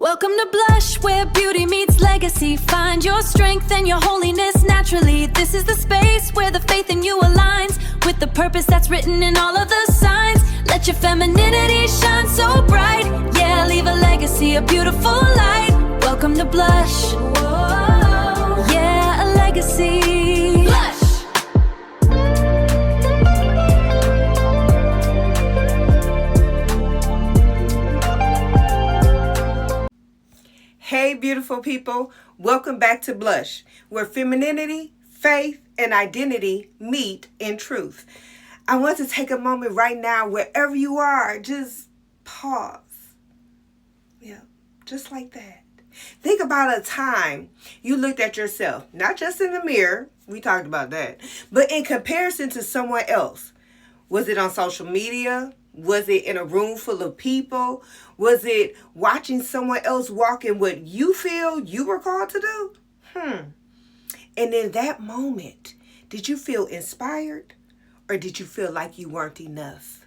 Welcome to Blush, where beauty meets legacy. Find your strength and your holiness naturally. This is the space where the faith in you aligns with the purpose that's written in all of the signs. Let your femininity shine so bright. Yeah, leave a legacy, a beautiful light. Welcome to Blush. Whoa. Yeah, a legacy. Blush. Hey beautiful people, welcome back to Blush, where femininity, faith, and identity meet in truth. I want to take a moment right now, wherever you are, just pause. Yeah, just like that. Think about a time you looked at yourself, not just in the mirror, we talked about that, but in comparison to someone else. Was it on social media? Was it in a room full of people? Was it watching someone else walk in what you feel you were called to do? And in that moment, did you feel inspired or did you feel like you weren't enough?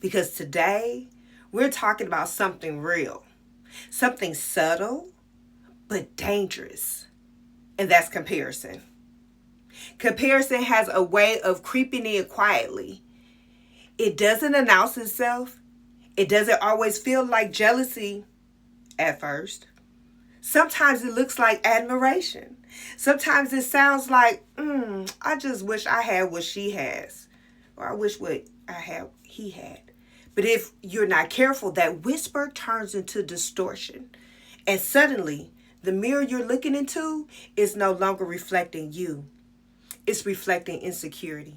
Because today, we're talking about something real, something subtle, but dangerous. And that's comparison. Comparison has a way of creeping in quietly. It doesn't announce itself. It doesn't always feel like jealousy at first. Sometimes it looks like admiration. Sometimes it sounds like, I just wish I had what she has. Or I wish what he had. But if you're not careful, that whisper turns into distortion. And suddenly, the mirror you're looking into is no longer reflecting you. It's reflecting insecurity.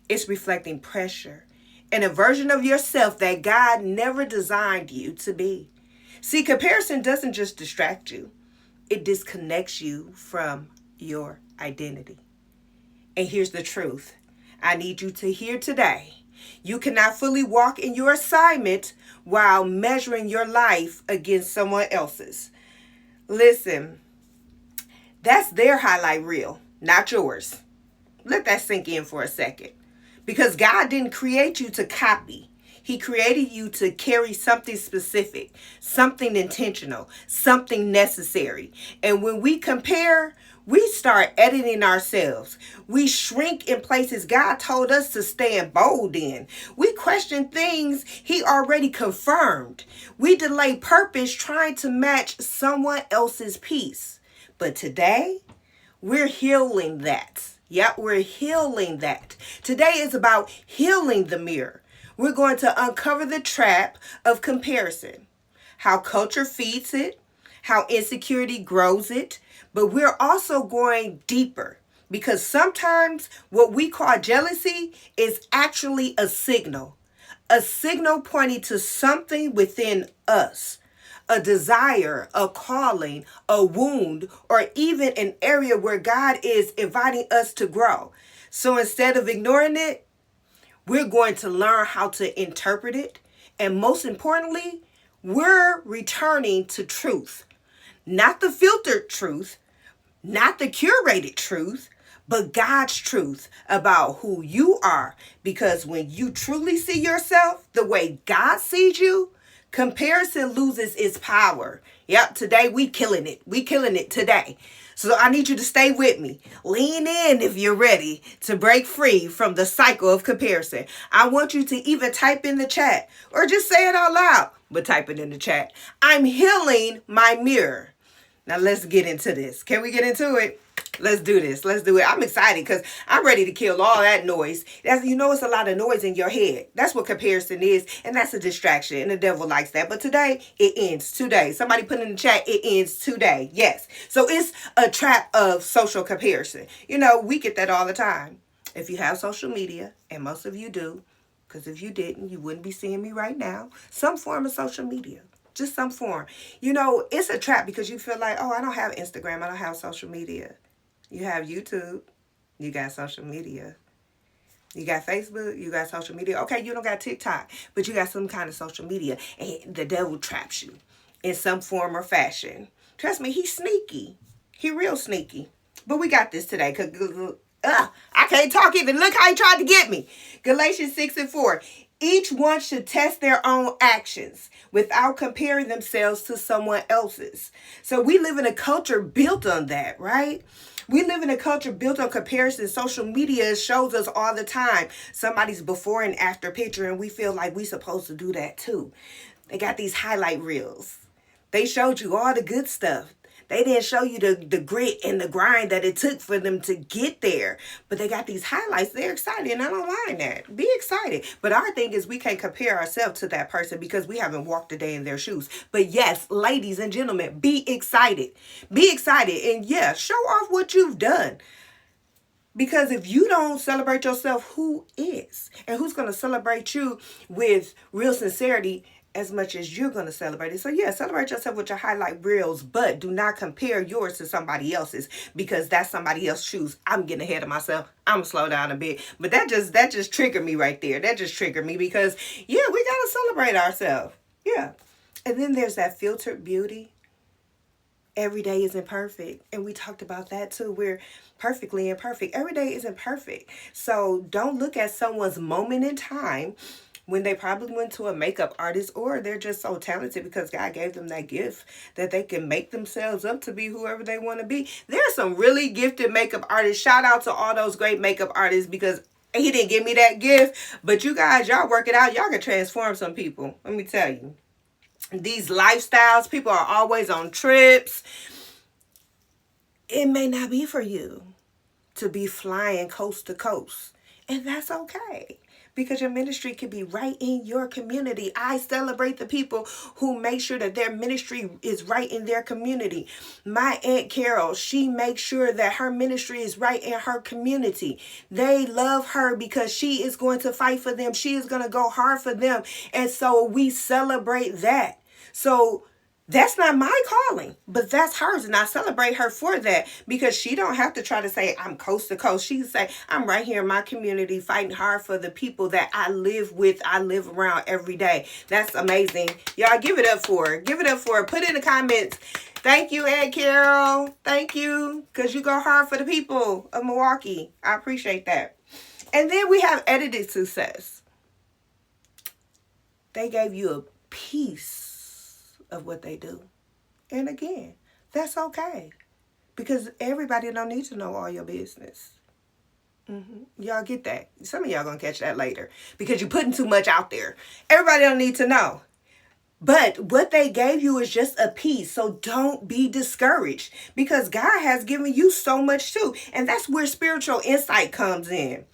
It's reflecting pressure. And a version of yourself that God never designed you to be. See, comparison doesn't just distract you. It disconnects you from your identity. And here's the truth. I need you to hear today. You cannot fully walk in your assignment while measuring your life against someone else's. Listen, that's their highlight reel, not yours. Let that sink in for a second. Because God didn't create you to copy. He created you to carry something specific, something intentional, something necessary. And when we compare, we start editing ourselves. We shrink in places God told us to stand bold in. We question things He already confirmed. We delay purpose trying to match someone else's peace. But today, we're healing that. Yep, we're healing that. Today is about healing the mirror. We're going to uncover the trap of comparison, how culture feeds it, how insecurity grows it, but we're also going deeper because sometimes what we call jealousy is actually a signal pointing to something within us. A desire, a calling, a wound, or even an area where God is inviting us to grow. So instead of ignoring it, we're going to learn how to interpret it. And most importantly, we're returning to truth. Not the filtered truth, not the curated truth, but God's truth about who you are. Because when you truly see yourself the way God sees you, comparison loses its power. Yep, today we killing it. We killing it today. So I need you to stay with me. Lean in if you're ready to break free from the cycle of comparison. I want you to even type in the chat or just say it out loud, but type it in the chat. I'm healing my mirror. Now let's get into this. Can we get into it? Let's do this. Let's do it. I'm excited because I'm ready to kill all that noise. It's a lot of noise in your head. That's what comparison is. And that's a distraction. And the devil likes that. But today, it ends today. Somebody put in the chat, it ends today. Yes. So it's a trap of social comparison. We get that all the time. If you have social media, and most of you do, because if you didn't, you wouldn't be seeing me right now. Some form of social media. Just some form. It's a trap because you feel like, I don't have Instagram. I don't have social media. You have YouTube, you got social media. You got Facebook, you got social media. Okay, you don't got TikTok, but you got some kind of social media. And the devil traps you in some form or fashion. Trust me, he's sneaky. He real sneaky. But we got this today. I can't talk even. Look how he tried to get me. Galatians 6:4. Each one should test their own actions without comparing themselves to someone else's. So we live in a culture built on that, right? We live in a culture built on comparison. Social media shows us all the time somebody's before and after picture, and we feel like we're supposed to do that too. They got these highlight reels. They showed you all the good stuff. They didn't show you the grit and the grind that it took for them to get there. But they got these highlights. They're excited, and I don't mind that. Be excited. But our thing is we can't compare ourselves to that person because we haven't walked a day in their shoes. But yes, ladies and gentlemen, be excited. Be excited. And yeah, show off what you've done. Because if you don't celebrate yourself, who is? And who's going to celebrate you with real sincerity as much as you're going to celebrate it? So yeah, celebrate yourself with your highlight reels, but do not compare yours to somebody else's, because that's somebody else's shoes. I'm getting ahead of myself. I'm going to slow down a bit. But that just triggered me right there. That just triggered me because yeah, we got to celebrate ourselves. Yeah. And then there's that filtered beauty. Every day isn't perfect. And we talked about that too. We're perfectly imperfect. Every day isn't perfect. So don't look at someone's moment in time when they probably went to a makeup artist, or they're just so talented because God gave them that gift that they can make themselves up to be whoever they want to be. There's some really gifted makeup artists. Shout out to all those great makeup artists, because he didn't give me that gift. But you guys, y'all work it out. Y'all can transform some people. Let me tell you. These lifestyles, people are always on trips. It may not be for you to be flying coast to coast. And that's okay, because your ministry can be right in your community. I celebrate the people who make sure that their ministry is right in their community. My Aunt Carol, she makes sure that her ministry is right in her community. They love her because she is going to fight for them. She is going to go hard for them. And so we celebrate that. So that's not my calling, but that's hers. And I celebrate her for that, because she don't have to try to say I'm coast to coast. She can say I'm right here in my community fighting hard for the people that I live with, I live around every day. That's amazing. Y'all give it up for her. Give it up for her. Put in the comments, thank you, Aunt Carol. Thank you, because you go hard for the people of Milwaukee. I appreciate that. And then we have edited success. They gave you a piece of what they do. And again, that's okay, because everybody don't need to know all your business. Y'all get that? Some of y'all gonna catch that later, because you're putting too much out there. Everybody don't need to know. But what they gave you is just a piece. So don't be discouraged, because God has given you so much too. And that's where spiritual insight comes in.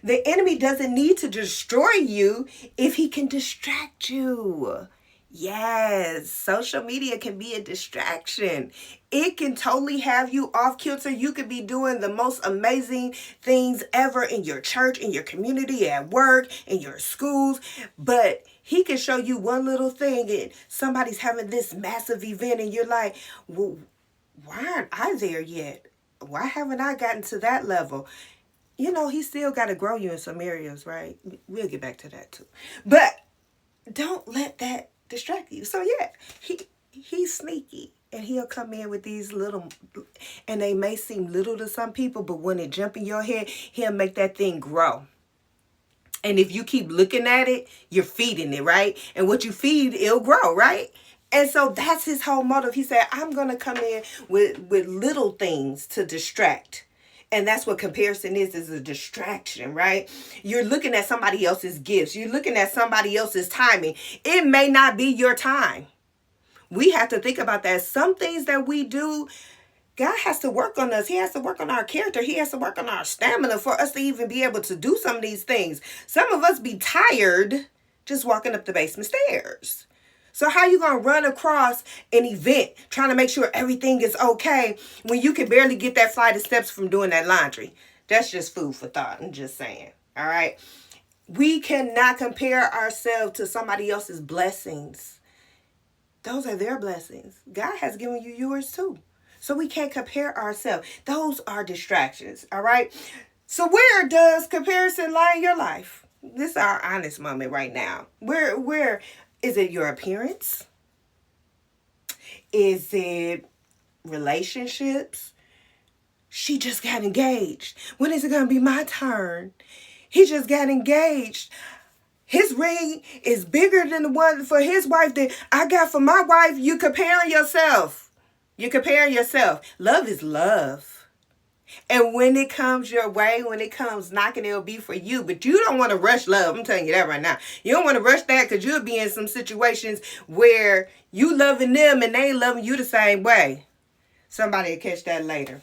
The enemy doesn't need to destroy you if he can distract you. Yes, social media can be a distraction. It can totally have you off kilter. You could be doing the most amazing things ever in your church, in your community, at work, in your schools. But he can show you one little thing and somebody's having this massive event and you're like, well, why aren't I there yet? Why haven't I gotten to that level? You know, he still got to grow you in some areas, right? We'll get back to that too. But don't let that distract you. So yeah, he's sneaky, and he'll come in with these little, and they may seem little to some people, but when it jump in your head, he'll make that thing grow. And if you keep looking at it, you're feeding it, right? And what you feed, it'll grow, right? And so that's his whole motive. He said, I'm going to come in with little things to distract. And that's what comparison is a distraction, right? You're looking at somebody else's gifts. You're looking at somebody else's timing. It may not be your time. We have to think about that. Some things that we do, God has to work on us. He has to work on our character. He has to work on our stamina for us to even be able to do some of these things. Some of us be tired just walking up the basement stairs. So how you going to run across an event trying to make sure everything is okay when you can barely get that flight of steps from doing that laundry? That's just food for thought. I'm just saying. All right. We cannot compare ourselves to somebody else's blessings. Those are their blessings. God has given you yours too. So we can't compare ourselves. Those are distractions. All right. So where does comparison lie in your life? This is our honest moment right now. Where is it? Your appearance? Is it relationships? She just got engaged. When is it going to be my turn? He just got engaged. his ring is bigger than the one for his wife that I got for my wife. You comparing yourself. You're comparing yourself. Love is love. And when it comes your way, when it comes knocking, it'll be for you. But you don't want to rush love. I'm telling you that right now. You don't want to rush that because you'll be in some situations where you loving them and they ain't loving you the same way. Somebody will catch that later.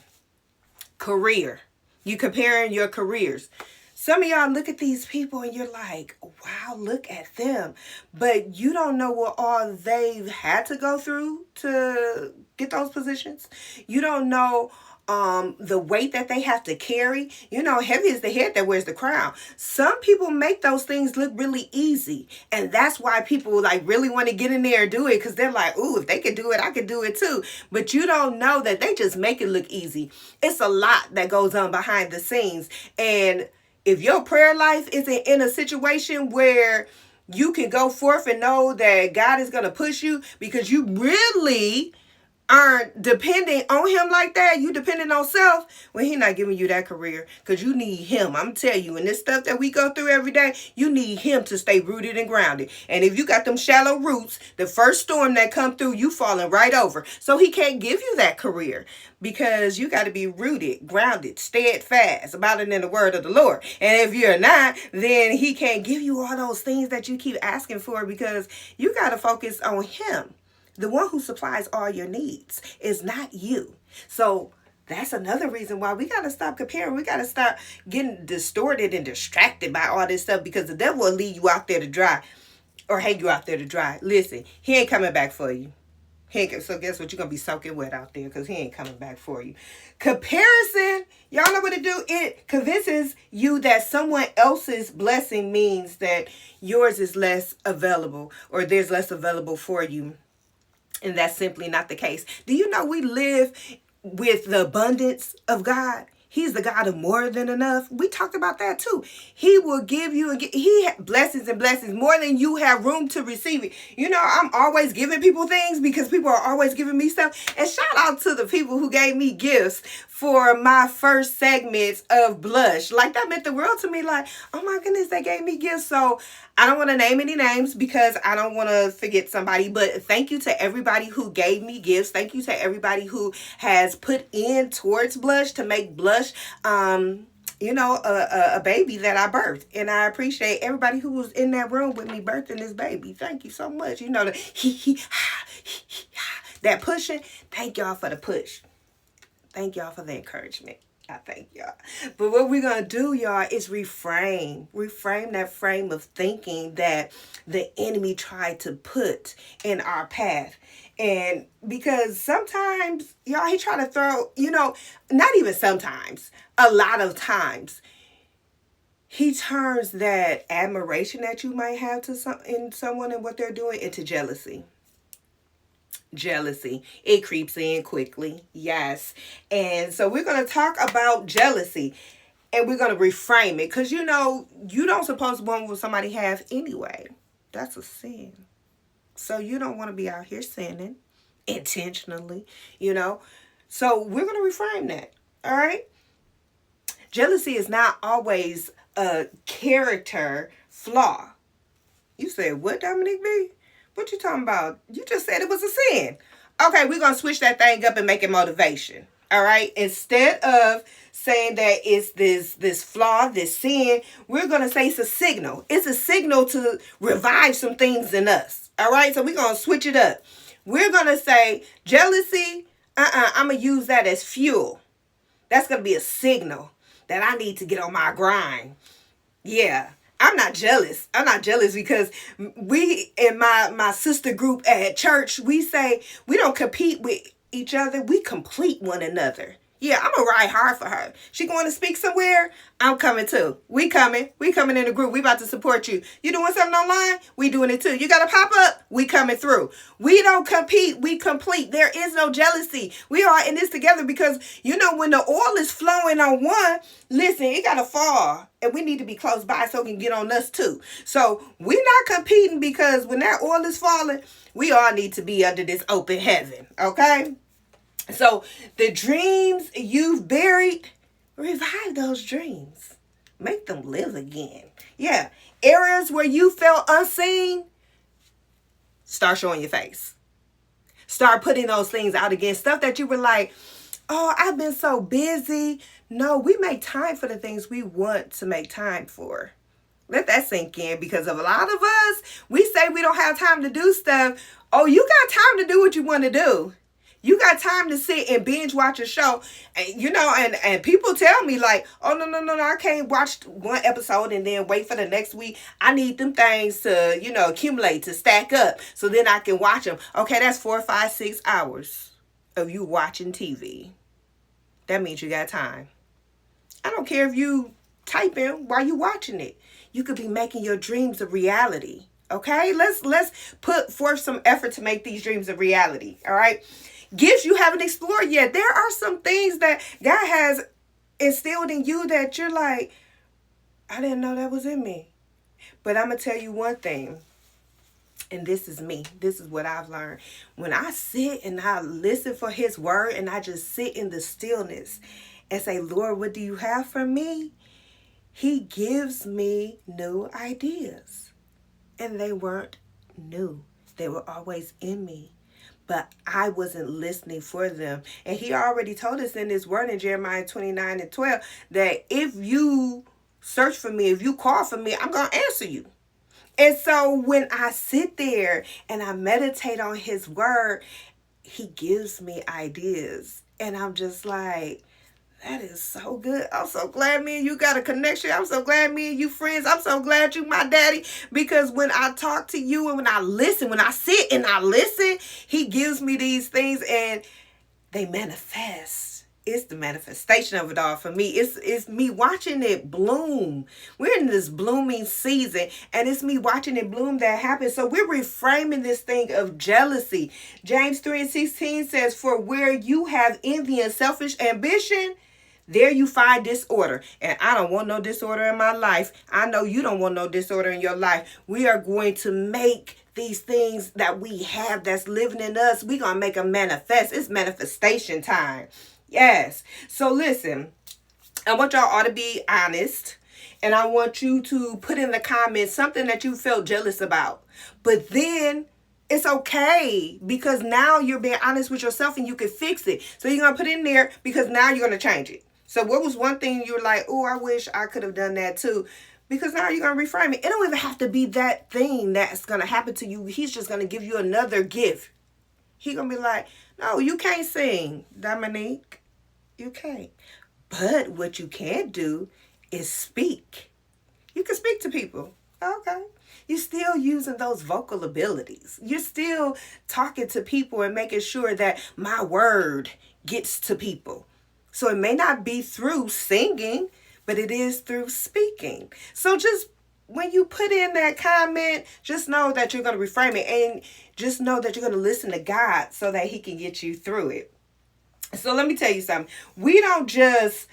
Career. You comparing your careers. Some of y'all look at these people and you're like, wow, look at them. But you don't know what all they've had to go through to get those positions. You don't know the weight that they have to carry. You know, heavy is the head that wears the crown. Some people make those things look really easy. And that's why people like really want to get in there and do it, because they're like, ooh, if they could do it, I could do it too. But you don't know that they just make it look easy. It's a lot that goes on behind the scenes. And if your prayer life isn't in a situation where you can go forth and know that God is going to push you because you really aren't depending on him like that, you depending on self, well, he not giving you that career because you need him. I'm telling you, in this stuff that we go through every day, you need him to stay rooted and grounded. And if you got them shallow roots, the first storm that come through, you falling right over. So he can't give you that career because you got to be rooted, grounded, steadfast about it in the word of the Lord. And if you're not, then he can't give you all those things that you keep asking for because you got to focus on him. The one who supplies all your needs is not you. So that's another reason why we got to stop comparing. We got to stop getting distorted and distracted by all this stuff because the devil will leave you out there to dry or hang you out there to dry. Listen, he ain't coming back for you. So guess what? You're going to be soaking wet out there because he ain't coming back for you. Comparison, y'all know what to do. It convinces you that someone else's blessing means that yours is less available or there's less available for you. And that's simply not the case. Do you know we live with the abundance of God? He's the God of more than enough. We talked about that too. He will give you blessings and blessings more than you have room to receive it. You know, I'm always giving people things because people are always giving me stuff. And shout out to the people who gave me gifts for my first segments of Blush. Like that meant the world to me. Like, oh my goodness, they gave me gifts. So I don't want to name any names because I don't want to forget somebody. But thank you to everybody who gave me gifts. Thank you to everybody who has put in towards Blush to make Blush a baby that I birthed. And I appreciate everybody who was in that room with me birthing this baby. Thank you so much. You know, that pushing. Thank y'all for the push. Thank y'all for the encouragement. I thank y'all. But what we're going to do, y'all, is reframe that frame of thinking that the enemy tried to put in our path. And because sometimes, y'all, he try to throw, not even sometimes, a lot of times, he turns that admiration that you might have in someone and what they're doing into jealousy. Jealousy. It creeps in quickly. Yes. And so we're going to talk about jealousy and we're going to reframe it because, you don't supposed to want what somebody have anyway. That's a sin. So you don't want to be out here sinning intentionally, So we're going to reframe that. All right. Jealousy is not always a character flaw. You said, what, Dominique B? What you talking about? You just said it was a sin. Okay, we're going to switch that thing up and make it motivation. All right? Instead of saying that it's this flaw, this sin, we're going to say it's a signal. It's a signal to revive some things in us. All right? So we're going to switch it up. We're going to say jealousy, I'm going to use that as fuel. That's going to be a signal that I need to get on my grind. Yeah. I'm not jealous. I'm not jealous because we, in my sister group at church, we say we don't compete with each other. We complete one another. Yeah, I'm going to ride hard for her. She going to speak somewhere? I'm coming too. We coming. We coming in the group. We about to support you. You doing something online? We doing it too. You got to pop up? We coming through. We don't compete. We complete. There is no jealousy. We are in this together because, when the oil is flowing on one, listen, it got to fall. And we need to be close by so it can get on us too. So we're not competing because when that oil is falling, we all need to be under this open heaven. Okay? So the dreams you've buried, revive those dreams. Make them live again. Yeah. Areas where you felt unseen, start showing your face. Start putting those things out again. Stuff that you were like, oh, I've been so busy. No, we make time for the things we want to make time for. Let that sink in, because of a lot of us, we say we don't have time to do stuff. Oh, you got time to do what you want to do. You got time to sit and binge watch a show. And, and people tell me like, oh, no, I can't watch one episode and then wait for the next week. I need them things to, accumulate, to stack up so then I can watch them. Okay, that's 4, 5, 6 hours of you watching TV. That means you got time. I don't care if you typing while you watching it. You could be making your dreams a reality. Okay, let's put forth some effort to make these dreams a reality. All right, gifts you haven't explored yet. There are some things that God has instilled in you that you're like, I didn't know that was in me. But I'm gonna tell you one thing, and this is me. This is what I've learned. When I sit and I listen for His word, and I just sit in the stillness and say, Lord, what do you have for me? He gives me new ideas. And they weren't new. They were always in me. But I wasn't listening for them. And He already told us in His word in Jeremiah 29:12 that if you search for me, if you call for me, I'm going to answer you. And so when I sit there and I meditate on His word, He gives me ideas. And I'm just like, that is so good. I'm so glad me and you got a connection. I'm so glad me and you friends. I'm so glad you my daddy. Because when I talk to you and when I listen, when I sit and I listen, He gives me these things and they manifest. It's the manifestation of it all for me. It's me watching it bloom. We're in this blooming season and it's me watching it bloom that happens. So we're reframing this thing of jealousy. James 3:16 says, for where you have envy and selfish ambition, there you find disorder. And I don't want no disorder in my life. I know you don't want no disorder in your life. We are going to make these things that we have that's living in us, we're going to make them manifest. It's manifestation time. Yes. So listen, I want y'all all to be honest. And I want you to put in the comments something that you felt jealous about. But then it's okay, because now you're being honest with yourself and you can fix it. So you're going to put it in there because now you're going to change it. So what was one thing you were like, oh, I wish I could have done that too? Because now you're going to reframe it. It don't even have to be that thing that's going to happen to you. He's just going to give you another gift. He's going to be like, no, you can't sing, Dominique. You can't. But what you can do is speak. You can speak to people. Okay. You're still using those vocal abilities. You're still talking to people and making sure that my word gets to people. So it may not be through singing, but it is through speaking. So just when you put in that comment, just know that you're going to reframe it, and just know that you're going to listen to God so that He can get you through it. So let me tell you something. We don't just,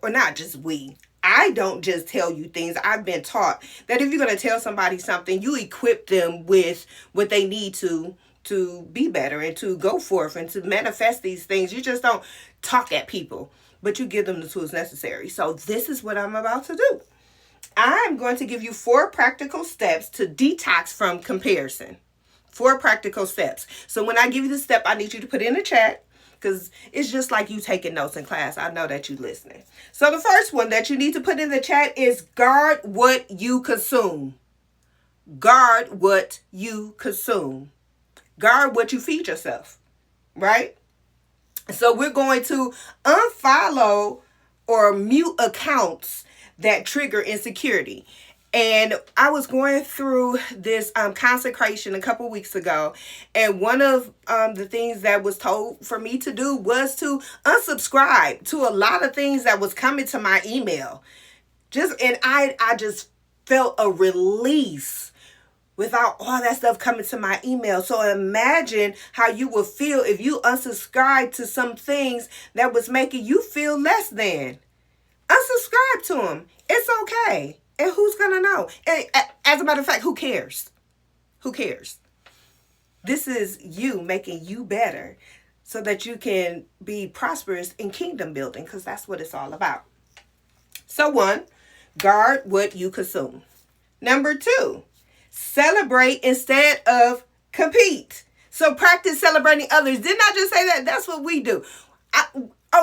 or not just we, I don't just tell you things. I've been taught that if you're going to tell somebody something, you equip them with what they need to be better and to go forth and to manifest these things. You just don't talk at people, but you give them the tools necessary. So this is what I'm about to do. I'm going to give you 4 practical steps to detox from comparison. 4 practical steps. So when I give you the step, I need you to put in the chat, because it's just like you taking notes in class. I know that you're listening. So the first one that you need to put in the chat is guard what you consume. Guard what you consume. Guard what you feed yourself, right? So we're going to unfollow or mute accounts that trigger insecurity. And I was going through this consecration a couple weeks ago. And one of the things that was told for me to do was to unsubscribe to a lot of things that was coming to my email. I just felt a release without all that stuff coming to my email. So imagine how you would feel if you unsubscribe to some things that was making you feel less than. Unsubscribe to them. It's okay. And who's going to know? And as a matter of fact, who cares? Who cares? This is you making you better so that you can be prosperous in kingdom building, because that's what it's all about. So 1, Guard what you consume. Number 2, celebrate instead of compete. So practice celebrating others. Didn't I just say that? That's what we do.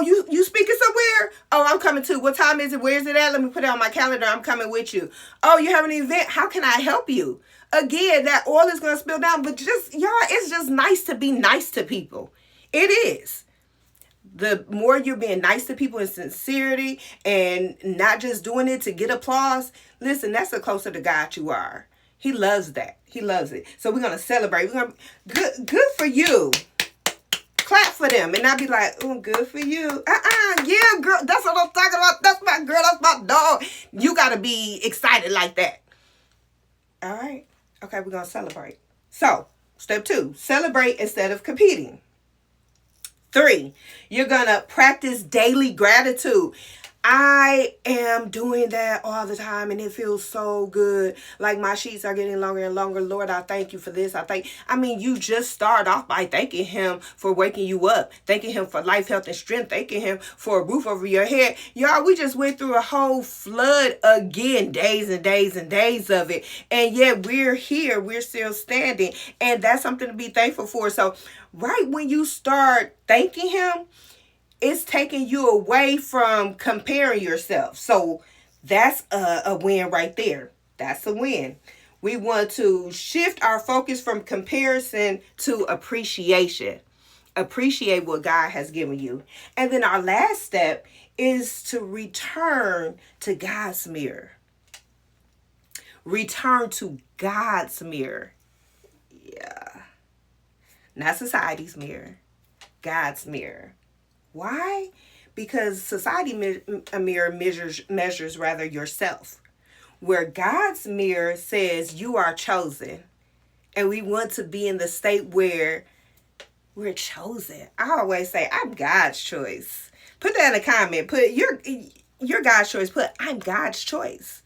You speaking somewhere? Oh, I'm coming too. What time is it? Where is it at? Let me put it on my calendar. I'm coming with you. Oh, you have an event? How can I help you? Again, that oil is going to spill down. But just, y'all, it's just nice to be nice to people. It is. The more you're being nice to people in sincerity and not just doing it to get applause, listen, that's the closer to God you are. He loves that. He loves it. So we're going to celebrate. We're gonna good for you. Clap for them and not be like, oh, good for you. Yeah, girl, that's what I'm talking about. That's my girl. That's my dog. You got to be excited like that. All right. Okay, we're going to celebrate. So, step 2, celebrate instead of competing. 3, you're going to practice daily gratitude. I am doing that all the time and it feels so good. Like my sheets are getting longer and longer. Lord, I thank you for this. You just start off by thanking him for waking you up, thanking him for life, health, and strength, thanking him for a roof over your head. Y'all, we just went through a whole flood again, days and days and days of it. And yet we're here, we're still standing. And that's something to be thankful for. So right when you start thanking him, it's taking you away from comparing yourself. So that's a win right there. That's a win. We want to shift our focus from comparison to appreciation. Appreciate what God has given you. And then our last step is to return to God's mirror. Return to God's mirror. Yeah. Not society's mirror. God's mirror. Why? Because society mirror measures rather yourself. Where God's mirror says you are chosen. And we want to be in the state where we're chosen. I always say, I'm God's choice. Put that in a comment. Put your God's choice. Put, I'm God's choice.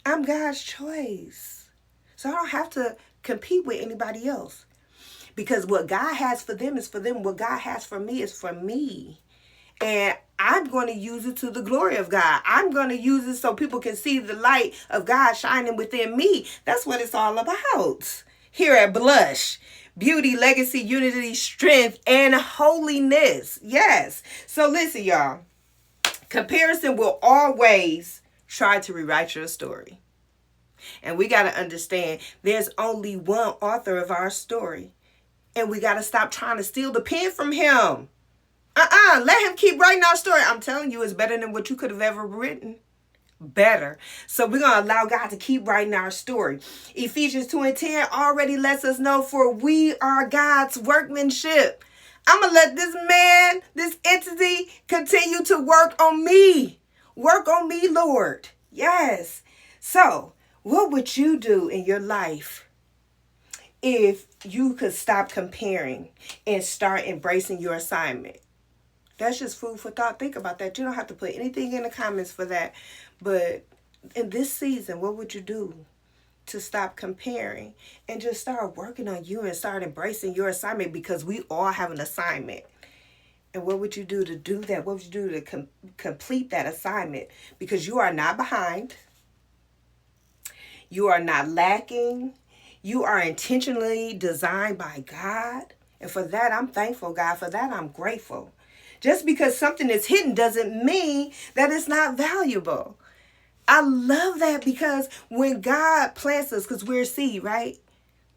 I'm God's choice. So I don't have to compete with anybody else. Because what God has for them is for them. What God has for me is for me. And I'm going to use it to the glory of God. I'm going to use it so people can see the light of God shining within me. That's what it's all about. Here at Blush. Beauty, legacy, unity, strength, and holiness. Yes. So listen, y'all. Comparison will always try to rewrite your story. And we got to understand there's only one author of our story. And we got to stop trying to steal the pen from him. Let him keep writing our story. I'm telling you, it's better than what you could have ever written. Better. So we're going to allow God to keep writing our story. Ephesians 2:10 already lets us know, for we are God's workmanship. I'm going to let this man, this entity, continue to work on me. Work on me, Lord. Yes. So what would you do in your life if you could stop comparing and start embracing your assignment? That's just food for thought. Think about that. You don't have to put anything in the comments for that. But in this season, what would you do to stop comparing and just start working on you and start embracing your assignment? Because we all have an assignment. And what would you do to do that? What would you do to complete that assignment? Because you are not behind. You are not lacking. You are intentionally designed by God. And for that, I'm thankful, God. For that, I'm grateful. Just because something is hidden doesn't mean that it's not valuable. I love that because when God plants us, because we're a seed, right?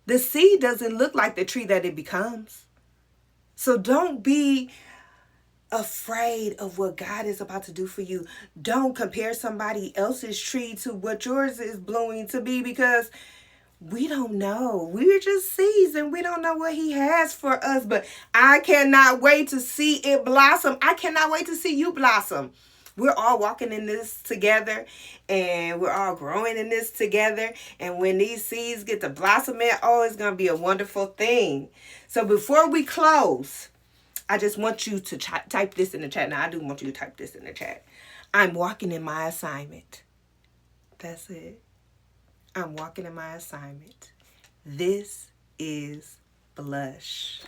The seed doesn't look like the tree that it becomes. So don't be afraid of what God is about to do for you. Don't compare somebody else's tree to what yours is blooming to be, because we don't know. We're just seeds and we don't know what he has for us. But I cannot wait to see it blossom. I cannot wait to see you blossom. We're all walking in this together and we're all growing in this together. And when these seeds get to blossoming, oh, it's going to be a wonderful thing. So before we close, I just want you to type this in the chat. Now, I do want you to type this in the chat. I'm walking in my assignment. That's it. I'm walking in my assignment. This is Blush.